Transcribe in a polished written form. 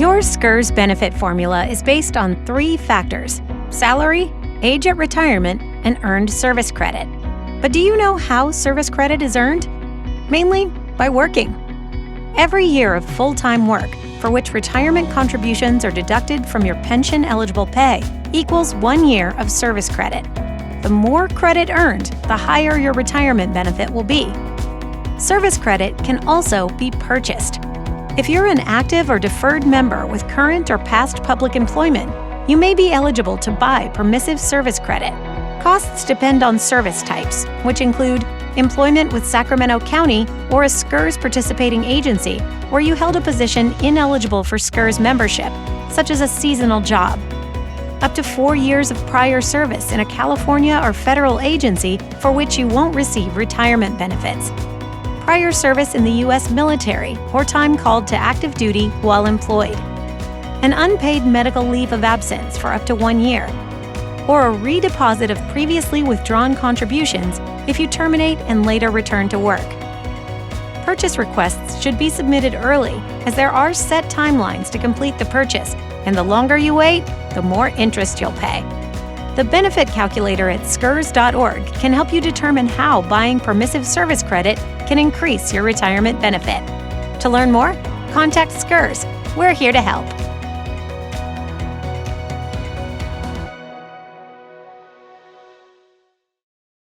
Your SCRS benefit formula is based on 3 factors: salary, age at retirement, and earned service credit. But do you know how service credit is earned? Mainly by working. Every year of full-time work, for which retirement contributions are deducted from your pension-eligible pay, equals 1 year of service credit. The more credit earned, the higher your retirement benefit will be. Service credit can also be purchased. If you're an active or deferred member with current or past public employment, you may be eligible to buy permissive service credit. Costs depend on service types, which include employment with Sacramento County or a SCRS participating agency where you held a position ineligible for SCRS membership, such as a seasonal job. Up to 4 years of prior service in a California or federal agency for which you won't receive retirement benefits. Prior service in the U.S. military or time called to active duty while employed. An unpaid medical leave of absence for up to 1 year. Or a redeposit of previously withdrawn contributions if you terminate and later return to work. Purchase requests should be submitted early, as there are set timelines to complete the purchase, and the longer you wait, the more interest you'll pay. The benefit calculator at scrs.org can help you determine how buying permissive service credit can increase your retirement benefit. To learn more, contact SCRS. We're here to help.